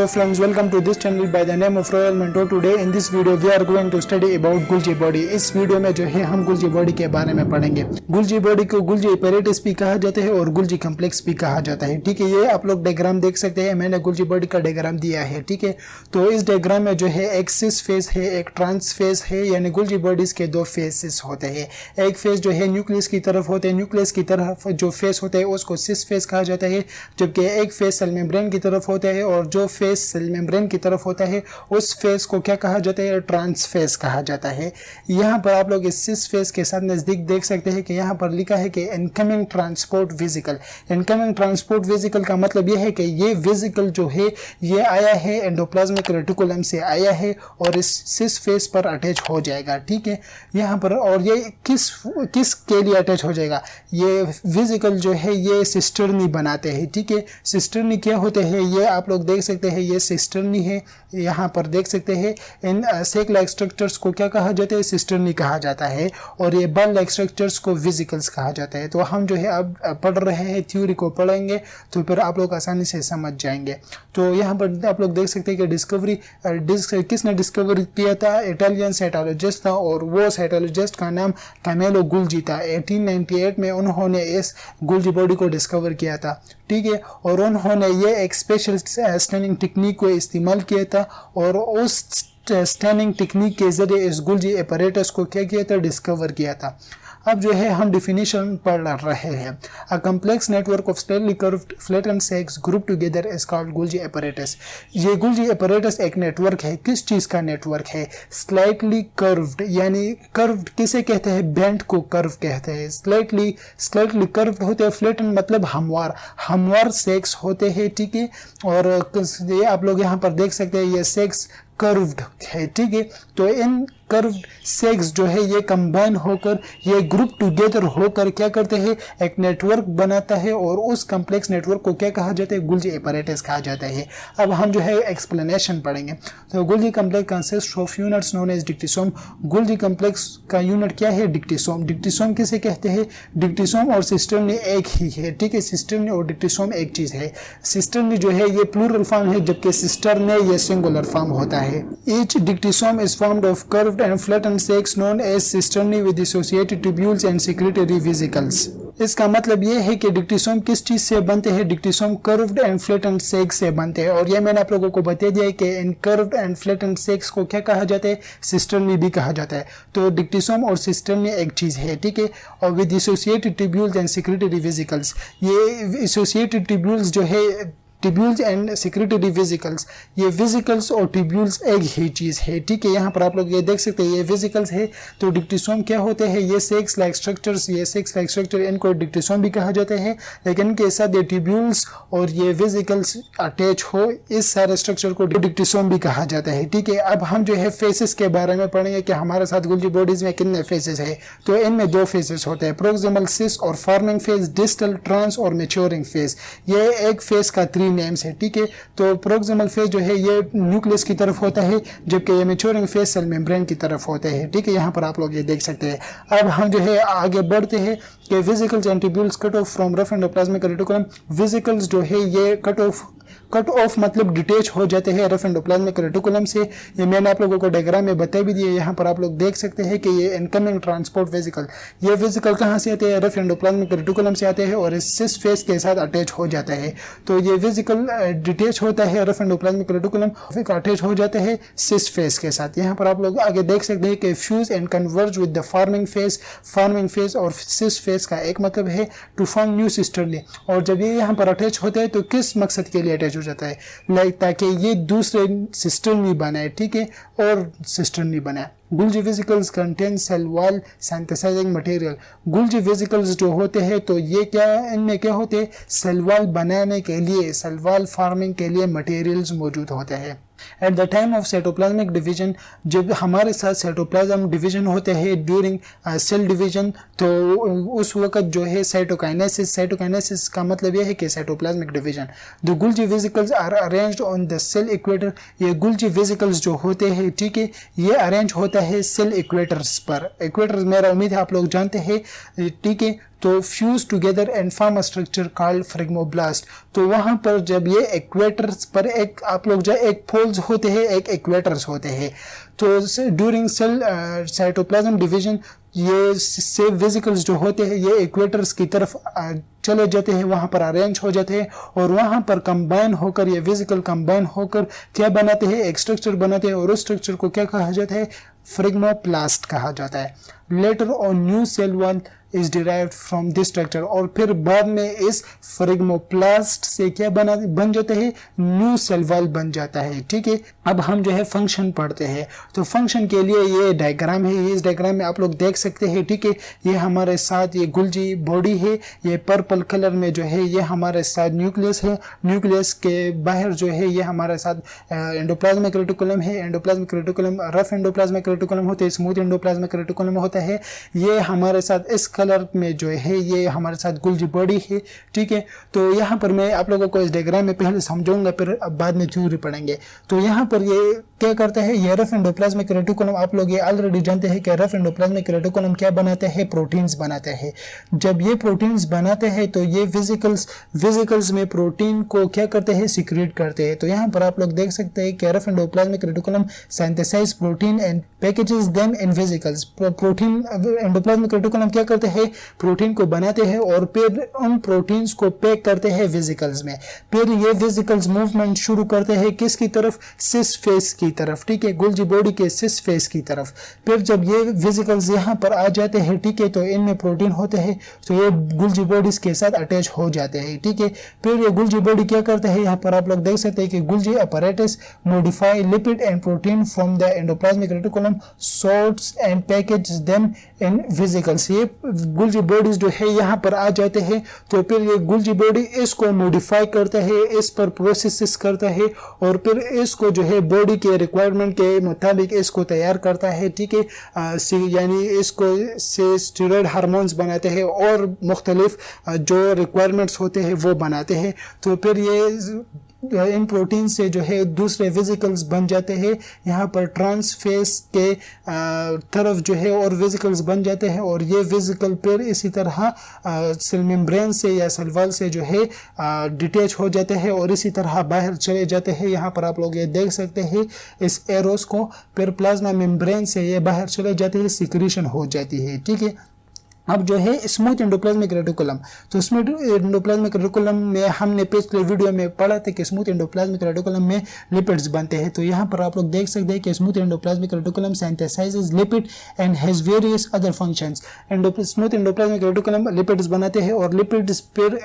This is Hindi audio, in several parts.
friends, welcome to this channel by the name of Royal Mentor. Today in this video we are going to study about Golgi body. इस वीडियो में जो है हम Golgi body के बारे में पढ़ेंगे। Golgi body को Golgi apparatus भी कहा जाता है और Golgi complex भी कहा जाता है। ठीक है, ये आप लोग डायग्राम देख सकते हैं। मैंने Golgi body का डायग्राम दिया है। ठीक है, तो इस डायग्राम में जो है एक सिस फेस है, एक ट्रांस फेस है, यानी Golgi bodies के दो फेसेस होते हैं। एक फेस जो है न्यूक्लियस की तरफ होते हैं, न्यूक्लियस की तरफ जो फेस होता है उसको सिस फेस कहा जाता है, जबकि एक फेस सेल मेम्ब्रेन की तरफ होता है और जो फेस सेल मेम्ब्रेन की तरफ होता है उस फेस को क्या कहा जाता है? ट्रांस फेस कहा जाता है। यहाँ पर आप लोग इस सिस फेस के साथ नजदीक देख सकते हैं कि यहाँ पर लिखा है कि incoming transport vesicle. Incoming transport vesicle का मतलब यह है कि ये वेसिकल जो है ये आया है एंडोप्लाज्मिक रेटिकुलम से आया है और इस सिस फेस पर अटैच हो जाएगा। ठीक है, यहाँ पर और ये किस के लिए अटैच हो जाएगा? ये वेसिकल जो है ये सिस्टर्नी बनाते हैं। ठीक है, सिस्टर्नी क्या होते हैं ये आप लोग देख सकते हैं। ये सिस्टर्नी है, यहाँ पर देख सकते हैं। इन सेक लाइक स्ट्रक्चर्स को क्या कहा जाता है? सिस्टर्नी कहा जाता है और ये बल लाइक स्ट्रक्चर्स को वेसिकल्स कहा जाता है। तो हम जो है अब पढ़ रहे हैं, थ्योरी को पढ़ेंगे तो फिर आप लोग आसानी से समझ जाएंगे। तो यहाँ पर आप लोग देख सकते हैं कि डिस्कवरी किसने डिस्कवर किया था? इटालियन साइटोलॉजिस्ट था और वो साइटोलॉजिस्ट का नाम कैमेलो गुल्जी था। 1898 में उन्होंने इस गुल्जी बॉडी को डिस्कवर किया था। ठीक है, और उन्होंने ये एक स्पेशल स्टैनिंग टेक्निक को इस्तेमाल किया था और उस स्टैनिंग टेक्निक के जरिए इस गुल्जी एपरेटस को क्या किया था? डिस्कवर किया था। अब जो है हम डिफिनेशन पढ़ रहे हैं। A complex network of slightly curved flattened sacs group together is called Golgi apparatus. ये गुल्जी एपरेटस एक नेटवर्क है। किस चीज का नेटवर्क है? स्लाइटली कर्व्ड, यानी कर्व्ड किसे कहते हैं? बेंट को कर्व कहते हैं। स्लाइटली कर्व्ड होते हैं। फ्लैटेंड मतलब हमवार सेक्स होते हैं। ठीक है, और ये आप लोग यहाँ पर देख सकते हैं ये सेक्स कर्व्ड है। ठीक है, तो इन कर्व्ड सेक्स जो है ये कंबाइन होकर ये ग्रुप टुगेदर होकर क्या करते हैं? एक नेटवर्क बनाता है और उस कम्प्लेक्स नेटवर्क को क्या कहा जाता है? गुल्जी एपरेटस कहा जाता है। अब हम जो है एक्सप्लेनेशन पढ़ेंगे। तो Golgi complex consist of units known as dictyosome. Golgi complex का यूनिट क्या है? डिक्टिसोम। डिक्टिसोम किसे कहते हैं? डिक्टिसोम और सिस्टर्नी एक ही है। ठीक है, सिस्टर्नी और डिक्टिसोम एक चीज है। सिस्टर्नी जो है ये प्लूरल फॉर्म है, जबकि सिस्टर्ने ये सिंगुलर फॉर्म होता है। Each dictyosome is formed of curved and flattened sacs known as cisternae with associated tubules and secretory vesicles। इसका मतलब ये है कि डिक्टिसोम किस चीज से बनते हैं? डिक्टिसोम कर्व्ड एंड फ्लैटेंड सेक्स से बनते हैं। और ये मैंने आप लोगों को बता दिया है कि इन कर्व्ड एंड फ्लैटेंड सेक्स को क्या कहा जाता है? सिस्टर्नी भी कहा जाता है। तो डिक्टिसोम और सिस्टर्नी एक चीज है। ठीक है, और with associated tubules and secretary vesicles. ये एसोसिएटेड ट्यूब्यूल्स जो है, ट्यूब्यूल्स एंड सेक्रेटरी वेसिकल्स, ये वेसिकल्स और ट्यूब्यूल्स एक ही चीज है। ठीक है, यहाँ पर आप लोग ये देख सकते हैं ये वेसिकल्स है। तो डिक्टिसोम क्या होते हैं? ये सेक्स लाइक स्ट्रक्चर्स, ये सेक्स लाइक स्ट्रक्चर इनको डिक्टिसोम भी कहा जाता है, लेकिन इनके साथ ये ट्यूब्यूल्स और ये वेसिकल्स अटैच हो, इस सारे स्ट्रक्चर को डिक्टिसोम भी कहा जाता है। ठीक है, अब हम जो है फेसेस के बारे में पढ़ेंगे कि हमारे साथ गुल्जी बॉडीज में कितने फेसेस है। तो इनमें दो फेसेस होते हैं, प्रोक्सिमल सिस और फॉर्मिंग फेस, डिस्टल, ट्रांस और मैच्योरिंग फेस। ये एक फेस का नेम्स है। ठीक है, तो प्रोक्सिमल फेस जो है ये न्यूक्लियस की तरफ होता है, जबकि ये मैच्योरिंग फेस सेल मेम्ब्रेन की तरफ होते हैं। ठीक है, यहाँ पर आप लोग ये देख सकते हैं। अब हम जो है आगे बढ़ते हैं कि vesicles and tubules cut off from rough endoplasmic reticulum. Vesicles जो है ये कट ऑफ मतलब डिटेच हो जाते हैं रफ एंडोप्लाज्मिक रेटिकुलम से। ये मैंने आप लोगों को डायग्राम में बता भी दिया। यहाँ पर आप लोग देख सकते हैं कि ये इनकमिंग ट्रांसपोर्ट वेसिकल, ये वेसिकल कहाँ से आते हैं? रफ एंडोप्लाज्मिक रेटिकुलम से आते हैं और इस सिस फेस के साथ अटैच हो जाता है। तो ये वेसिकल डिटेच होता है रफ एंडोप्लाज्मिक रेटिकुलम, फिर अटैच हो जाते हैं सिस फेस के साथ। यहाँ पर आप लोग आगे देख सकते हैं कि fuse and converge with the forming face और सिस फेस का एक मतलब है टू फॉर्म न्यू सिस्टर्नी। और जब ये यहाँ पर अटैच होते हैं तो किस मकसद के लिए अटैच हो जाता है? लाइक ताकि ये दूसरे सिस्टर्नी बनाए। ठीक है, और सिस्टर्नी बनाए। Golgi vesicles contain cell wall synthesising material. Golgi vesicles जो होते हैं तो ये क्या, इनमें क्या होते हैं? सेल वॉल बनाने के लिए, सेल वॉल फार्मिंग के लिए मटेरियल्स मौजूद होते हैं। At the time of cytoplasmic division, जब हमारे साथ साइटोप्लाज्म डिवीजन होते हैं ड्यूरिंग सेल डिवीजन, तो उस वक्त जो है साइटोकाइनेसिस का मतलब यह है कि cytoplasmic division. The Golgi vesicles are arranged on the cell equator. ये गुल्जी वेसिकल्स जो होते हैं, ठीक है, ये अरेंज होता है सेल इक्वेटर्स पर। इक्वेटर मेरा उम्मीद है आप लोग जानते हैं। ठीक है, तो fuse together and form a structure called phragmoplast. तो वहां पर जब ये इक्वेटर्स पर एक आप लोग जो एक पोल्स होते हैं, एक इक्वेटर्स होते हैं, तो ड्यूरिंग सेल साइटोप्लाज्म डिवीजन ये सेव वेसिकल्स जो होते हैं ये इक्वेटर्स की तरफ चले जाते हैं, वहां पर अरेंज हो जाते हैं और वहां पर कंबाइन होकर ये वेसिकल कंबाइन होकर क्या बनाते हैं, एक स्ट्रक्चर बनाते हैं और उस स्ट्रक्चर को क्या कहा जाता है, फ्रिग्मोप्लास्ट कहा जाता है। Later on new cell wall is derived from this structure, और फिर बाद में इस फ्रिग्मोप्लास्ट से क्या बन जाता है, न्यू सेल वॉल बन जाता है। ठीक है, अब हम जो है फंक्शन पढ़ते हैं। तो फंक्शन के लिए ये डायग्राम है, इस डायग्राम में आप लोग देख सकते हैं। ठीक है, ये हमारे साथ ये गुल्जी बॉडी है, ये पर्पल कलर में जो है ये हमारे साथ न्यूक्लियस है, न्यूक्लियस के बाहर जो है ये हमारे साथ एंडोप्लाज्मिक रेटिकुलम है, endoplasmic reticulum rough endoplasmic reticulum होते हैं, स्मूथ एंडोप्लाज्मिक रेटिकुलम होता है। ये हमारे साथ इस कलर में जो है ये हमारे साथ गुल्जी बॉडी है। ठीक है, तो यहाँ पर मैं आप लोगों को इस डायग्राम में पहले समझाऊंगा, फिर बाद में थ्योरी पढ़ेंगे। तो यहाँ पर ये क्या करता है, ये रफ एंडोप्लाज्मिक रेटिकुलम, आप लोग ये ऑलरेडी जानते हैं कि रफ एंडोप्लाज्मिक रेटिकुलम क्या बनाते हैं, प्रोटीन्स बनाते हैं। जब ये प्रोटीन्स बनाते हैं तो ये वेसिकल्स में प्रोटीन को क्या करते हैं, सिक्रेट करते हैं। तो यहाँ पर आप लोग देख सकते हैं कि rough endoplasmic reticulum synthesize protein and packages them in vesicles. Protein endoplasmic reticulum क्या करते हैं, प्रोटीन को बनाते हैं और फिर उन प्रोटीन्स को पैक करते हैं वेसिकल्स में। फिर ये वेसिकल्स मूवमेंट शुरू करते हैं किसकी तरफ, सिस फेस की तरफ। ठीक है, गुल्जी बॉडी के सिस फेस की तरफ। फिर जब ये वेसिकल्स यहाँ पर आ जाते हैं, ठीक है, तो इनमें प्रोटीन होते हैं, तो ये गुल्जी बॉडीज के साथ अटैच हो जाते हैं। ठीक है, फिर ये गुल्जी बॉडी क्या करते हैं, यहाँ पर आप लोग देख सकते हैं कि Golgi apparatus modify lipid and protein from the endoplasmic reticulum, sorts and packages them in vesicles। ये गुल्जी बॉडीज जो है यहाँ पर आ जाते हैं, तो फिर ये गुल्जी बॉडी इसको मॉडिफाई करता है, इस पर प्रोसेसेस करता है और फिर इसको जो है बॉडी के रिक्वायरमेंट के मुताबिक इसको तैयार करता है। ठीक है, यानी इसको से स्टेरॉयड हार्मोन्स बनाते हैं और मुख्तलिफ जो रिक्वायरमेंट्स होते हैं वो बनाते हैं। तो फिर ये इन प्रोटीन से जो है दूसरे वेसिकल्स बन जाते हैं, यहाँ पर ट्रांसफेस के तरफ जो है और वेसिकल्स बन जाते हैं और ये वेसिकल फिर इसी तरह सेल मेम्ब्रेन से या सेल वॉल से जो है डिटैच हो जाते हैं और इसी तरह बाहर चले जाते हैं। यहाँ पर आप लोग ये देख सकते हैं इस एरोस को, फिर प्लाज्मा मेम्ब्रेन से ये बाहर चले जाते हैं, सिक्रीशन हो जाती है। ठीक है, अब जो है स्मूथ एंडोप्लाज्मिक रेटिकुलम, तो स्मूथ एंडोप्लाज्मिक रेटिकुलम में हमने पिछले वीडियो में पढ़ा था कि स्मूथ एंडोप्लाज्मिक रेटिकुलम में लिपिड्स बनते हैं। तो यहाँ पर आप लोग देख सकते हैं कि smooth endoplasmic reticulum synthesises lipid and has various other functions. Smooth endoplasmic reticulum lipids बनाते हैं और लिपिड्स फिर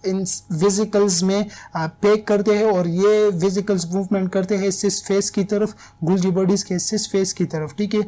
इन वेसिकल्स में पैक करते हैं और ये वेसिकल्स मूवमेंट करते हैं सिस फेस की तरफ, गुल्जी बॉडीज के सिस फेस की तरफ। ठीक है,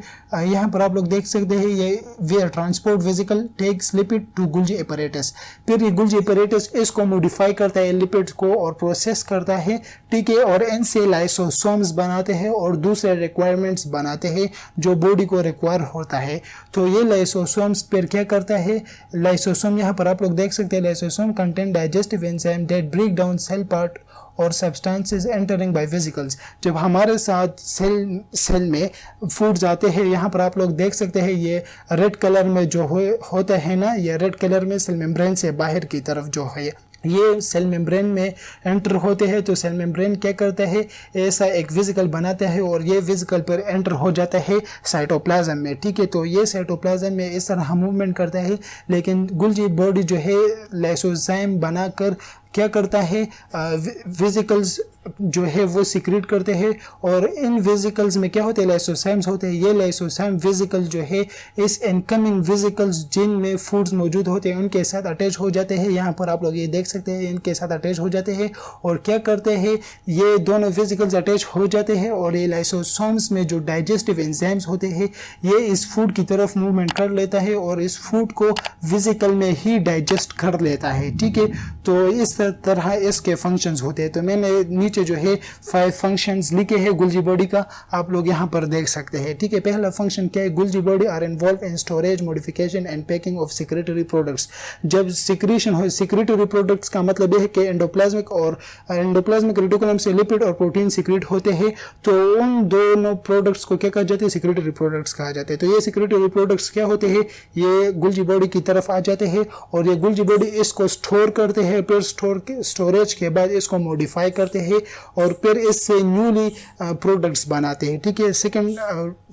यहाँ पर आप लोग देख सकते हैं ये transport vesicle takes lipid to Golgi apparatus. फिर ये गुल्जी अपैरेटस इसको मॉडिफाई करता है लिपिड को और प्रोसेस करता है। ठीक है, और इनसे लाइसोसोम्स बनाते हैं और दूसरे रिक्वायरमेंट्स बनाते हैं जो बॉडी को रिक्वायर होता है। तो ये लाइसोसोम्स फिर क्या करता है, लाइसोसोम यहाँ पर आप लोग देख सकते हैं, lysosome contain digestive enzyme that break down cell part और substances entering by vesicles। जब हमारे साथ सेल में फूड्स आते हैं, यहाँ पर आप लोग देख सकते हैं ये रेड कलर में जो होता है ना, ये रेड कलर में सेल मेम्ब्रेन से बाहर की तरफ जो है ये सेल मेम्ब्रेन में एंटर होते हैं। तो सेल मेम्ब्रेन क्या करता है, ऐसा एक वेसिकल बनाता है और ये वेसिकल पर एंटर हो जाता है साइटोप्लाज्म में। ठीक है, तो ये साइटोप्लाज्म में इस तरह मूवमेंट करता है, लेकिन गुल्जी बॉडी जो है लाइसोजाइम बनाकर क्या करता है, वेसिकल्स जो है वो सिक्रेट करते हैं और इन वेसिकल्स में क्या होते हैं, लाइसोसाइम्स होते हैं। ये लाइसोसाइम वेसिकल जो है इस इनकमिंग वेसिकल्स जिनमें फूड्स मौजूद होते हैं उनके साथ अटैच हो जाते हैं। यहाँ पर आप लोग ये देख सकते हैं इनके साथ अटैच हो जाते हैं और क्या करते हैं, ये दोनों वेसिकल्स अटैच हो जाते हैं और ये लाइसोसोम्स में जो डाइजेस्टिव एंजाइम्स होते हैं ये इस फूड की तरफ मूवमेंट कर लेता है और इस फूड को वेसिकल में ही डाइजेस्ट कर लेता है। ठीक है, तो इस तरह इसके फंक्शंस होते हैं। तो मैंने नीचे जो है 5 फंक्शंस लिखे हैं गोल्जी बॉडी का, आप लोग यहाँ पर देख सकते हैं। ठीक है, पहला फंक्शन क्या है, Golgi body are involve in storage, modification and packing of secretory products. जब सिक्रीशन हो, सिक्रेटरी प्रोडक्ट्स का मतलब यह है कि एंडोप्लाज्मिक और एंडोप्लाज्मिक रेटिकुलम से लिपिड और प्रोटीन सिक्रेट होते हैं, तो उन दोनों प्रोडक्ट्स को क्या कहा जाता है, सिक्रेटरी प्रोडक्ट्स कहा जाता है। तो ये सिक्रेटरी प्रोडक्ट्स क्या होते हैं, ये गोल्जी बॉडी की तरफ आ जाते हैं और ये गोल्जी बॉडी इसको स्टोर करते हैं, फिर स्टोरेज के बाद इसको मॉडिफाई करते हैं और फिर इससे न्यूली प्रोडक्ट्स बनाते हैं। ठीक है, सेकंड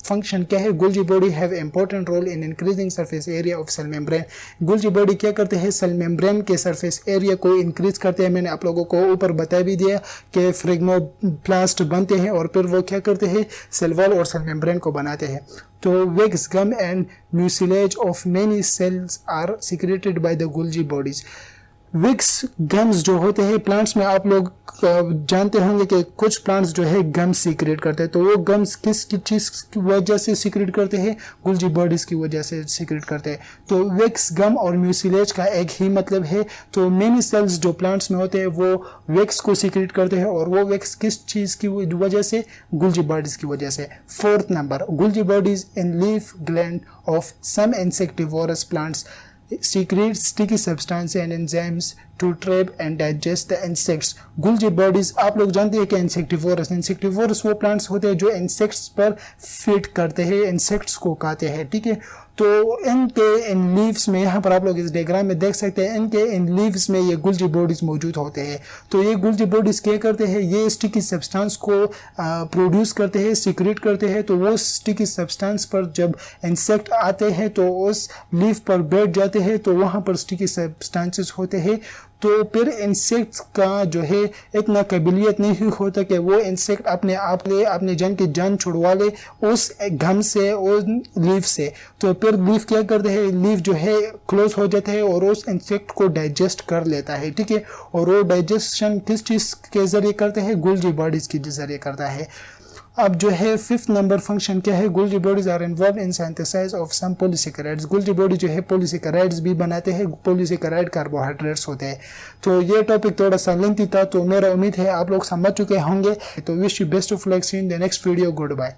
फंक्शन क्या है, Golgi body have important role in increasing surface area of cell membrane. Golgi body क्या करते हैं, सेल मेम्ब्रेन के सरफेस एरिया को इंक्रीज करते हैं। मैंने आप लोगों को ऊपर बता भी दिया कि फ्रेगमोप्लास्ट बनते हैं और फिर वो क्या करते हैं, सेल वॉल और सेल मेम्ब्रेन को बनाते हैं। तो wax, gum and mucilage of many cells are secreted by the Golgi bodies. Wax gums जो होते हैं प्लांट्स में, आप लोग जानते होंगे कि कुछ प्लांट्स जो है गम्स सीक्रेट करते हैं। तो वो गम्स किस चीज की वजह से सीक्रेट करते हैं, गोल्जी बॉडीज की वजह से सीक्रेट करते हैं। तो विक्स, गम और म्यूसिलेज का एक ही मतलब है। तो मेनी सेल्स जो प्लांट्स में होते हैं वो विक्स को सीक्रेट करते हैं और वो विक्स किस चीज की वजह से, गोल्जी बॉडीज की वजह से। Fourth number, Golgi bodies in leaf gland of some insectivorous plants secrete sticky substance and enzymes to trap and digest the insects। Golgi bodies आप लोग जानते हैं कि इंसेक्टिवोरस वो प्लांट्स होते हैं जो इंसेक्ट्स पर फीड करते हैं, इंसेक्ट्स को खाते हैं। ठीक है, तो इनके इन लीव्स में, यहाँ पर आप लोग इस डायग्राम में देख सकते हैं, इनके इन लीव्स में ये गोल्जी बॉडीज मौजूद होते हैं। तो ये गोल्जी बॉडीज क्या करते हैं, ये स्टिकी सब्सटेंस को प्रोड्यूस करते हैं, सीक्रेट करते हैं। तो वो स्टिकी सब्सटेंस पर जब इंसेक्ट आते हैं तो उस लीफ पर बैठ जाते हैं, तो वहाँ पर स्टिकी सब्सटेंसेस होते हैं। तो फिर इंसेक्ट्स का जो है इतना काबिलियत नहीं होता कि वो इंसेक्ट अपने आप ले अपने जान छुड़वा ले उस गम से, उस लीफ से। तो फिर लीफ क्या करते हैं, लीफ जो है क्लोज हो जाता है और उस इंसेक्ट को डाइजेस्ट कर लेता है। ठीक है, और वो डाइजेशन किस चीज के जरिए करते हैं, गोल्जी बॉडीज के जरिए करता है। अब जो है 5th नंबर फंक्शन क्या है, Golgi bodies are involve in synthesize of some polysaccharides. Golgi body जो है पॉलीसेकेराइड्स भी बनाते हैं, पॉलीसेकेराइड कार्बोहाइड्रेट्स होते हैं। तो ये टॉपिक थोड़ा सा लेंथी था, तो मेरा उम्मीद है आप लोग समझ चुके होंगे। तो wish you best of luck, see in the next video, good bye.